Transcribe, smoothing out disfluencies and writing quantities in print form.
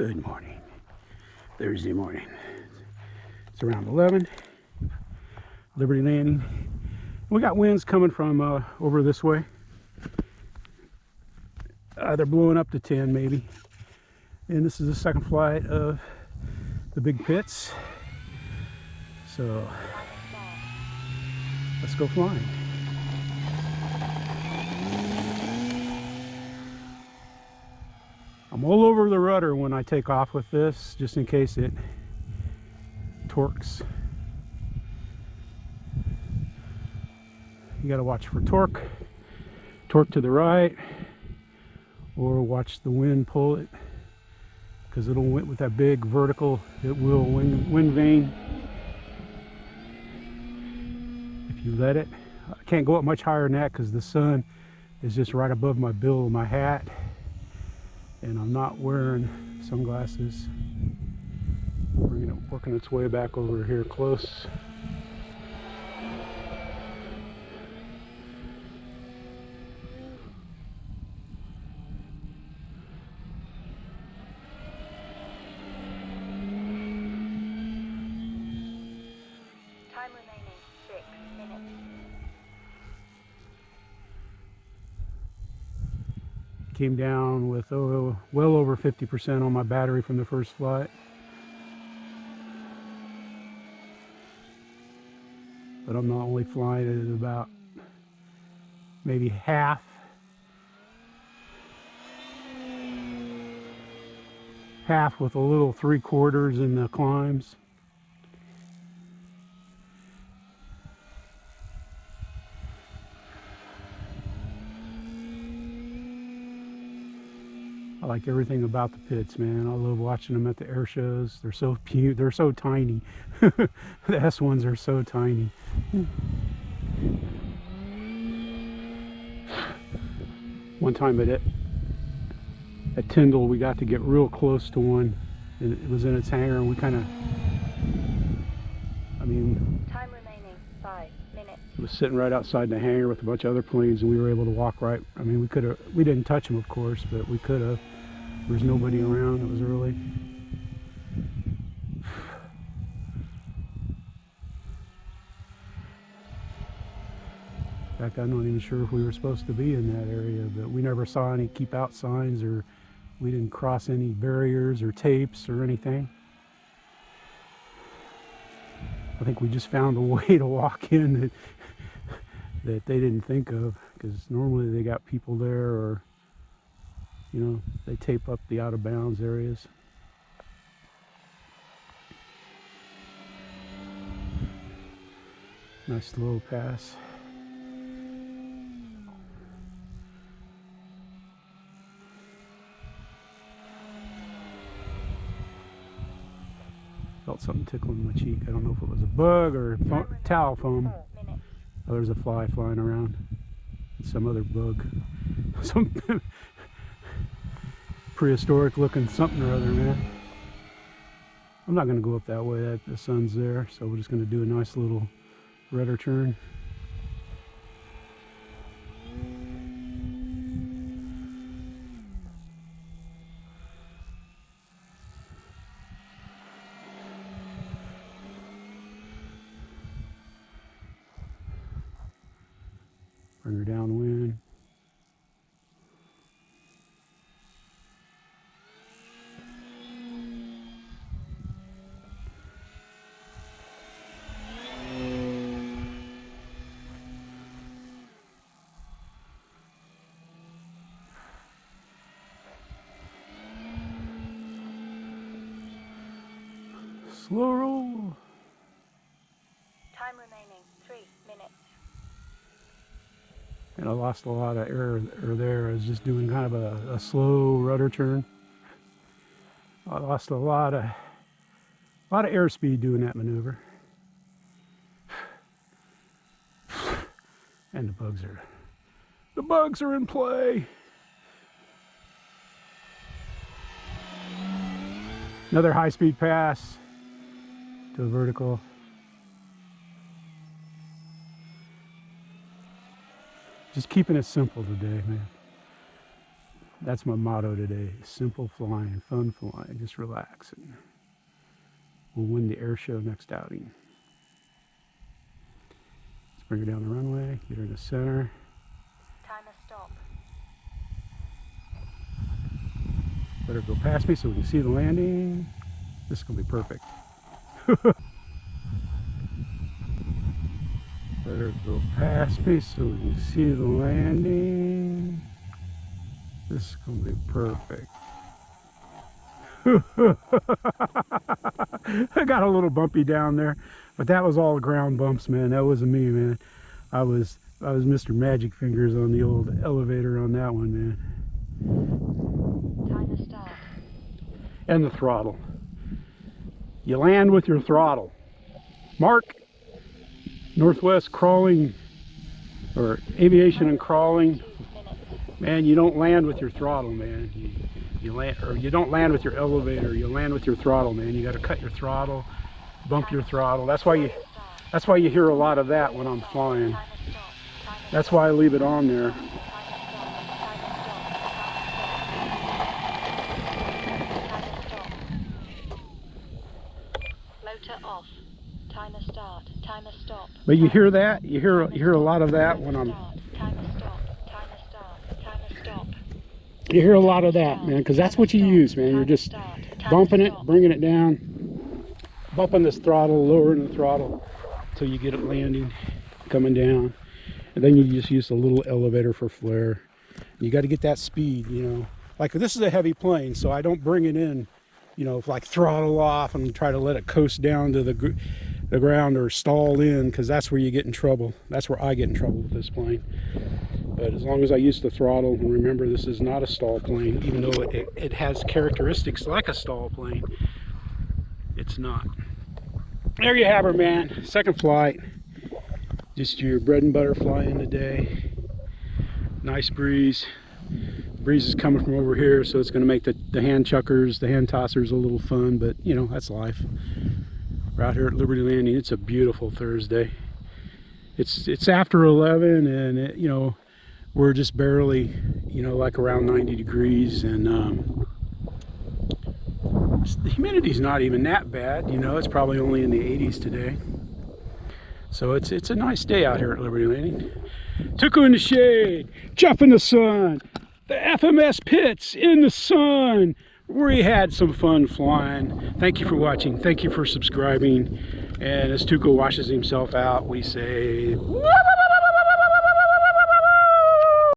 Good morning. Thursday morning. It's around 11. Liberty Landing. We got winds coming from over this way. They're blowing up to 10 maybe. And this is the second flight of the big Pitts. So let's go flying. I'm all over the rudder when I take off with this, just in case it torques. You got to watch for torque to the right, or watch the wind pull it, because it'll with that big vertical, it will wind vane if you let it. I can't go up much higher than that because the sun is just right above my bill of my hat, and I'm not wearing sunglasses. Working its way back over here close. Time remaining 6 minutes. Came down with well over 50% on my battery from the first flight. But I'm not only flying at about maybe half. Half with a little 3/4 in the climbs. I like everything about the Pitts, man. I love watching them at the air shows. They're so cute. They're so tiny. The S1s are so tiny. One time at Tyndall, we got to get real close to one. It was in its hangar, and we kind of, time remaining 5 minutes. it was sitting right outside the hangar with a bunch of other planes, and we were able to walk right. We didn't touch them, of course, but we could have. There was nobody around. It was early. In fact, I'm not even sure if we were supposed to be in that area, but we never saw any keep out signs, or we didn't cross any barriers or tapes or anything. I think we just found a way to walk in that they didn't think of, because normally they got people there, or they tape up the out of bounds areas. Nice little pass. Felt something tickling my cheek. I don't know if it was a bug or towel foam. Oh, there's a fly flying around. Some other bug. Some prehistoric looking something or other, man. I'm not going to go up that way. The sun's there, so we're just going to do a nice little rudder turn. Bring her downwind. Slow roll. Time remaining 3 minutes. And I lost a lot of air there. I was just doing kind of a slow rudder turn. I lost a lot of airspeed doing that maneuver. And the bugs are in play. Another high-speed pass to a vertical. Just keeping it simple today, man. That's my motto today. Simple flying, fun flying, just relaxing. We'll win the air show next outing. Let's bring her down the runway, get her in the center. Timer stop. Let her go past me so we can see the landing. This is going to be perfect. Let her go past me so we can see the landing. This is going to be perfect. I got a little bumpy down there, but that was all ground bumps, man. That wasn't me, man. I was Mr. Magic Fingers on the old elevator on that one, man. Timer start. And the throttle. You land with your throttle. Mark, Northwest crawling, or aviation and crawling. 2 minutes. Man, you don't land with your throttle, man. You land, or you don't land with your elevator. You land with your throttle, man. You got to cut your throttle, bump your throttle. That's why you hear a lot of that when I'm flying. Timer stop. Timer That's why I leave it on there. Timer stop. Motor off. Timer start. Timer stop. But you hear that? You hear a lot of that when I'm. Timer stop. Timer start. Timer stop. You hear a lot of that, man, because that's what you use, man. You're just bumping it, bringing it down, bumping this throttle, lowering the throttle until you get it landing, coming down, and then you just use a little elevator for flare. You got to get that speed, you know. Like this is a heavy plane, so I don't bring it in, you know, like throttle off and try to let it coast down to the ground or stall in, because that's where you get in trouble. That's where I get in trouble with this plane. But as long as I use the throttle, and remember this is not a stall plane, even though it has characteristics like a stall plane, it's not. There you have her, man. Second flight. Just your bread and butter flying today. Nice breeze. Breeze is coming from over here, so it's going to make the hand chuckers, the hand tossers a little fun, but you know, that's life. We're out here at Liberty Landing. It's a beautiful Thursday. It's after 11, and you know, we're just barely, you know, like around 90 degrees, and the humidity's not even that bad, you know. It's probably only in the 80s today. So it's a nice day out here at Liberty Landing. Tuco in the shade, Jeff in the sun, the FMS Pitts in the sun. We had some fun flying. Thank you for watching. Thank you for subscribing. And as Tuco washes himself out, we say,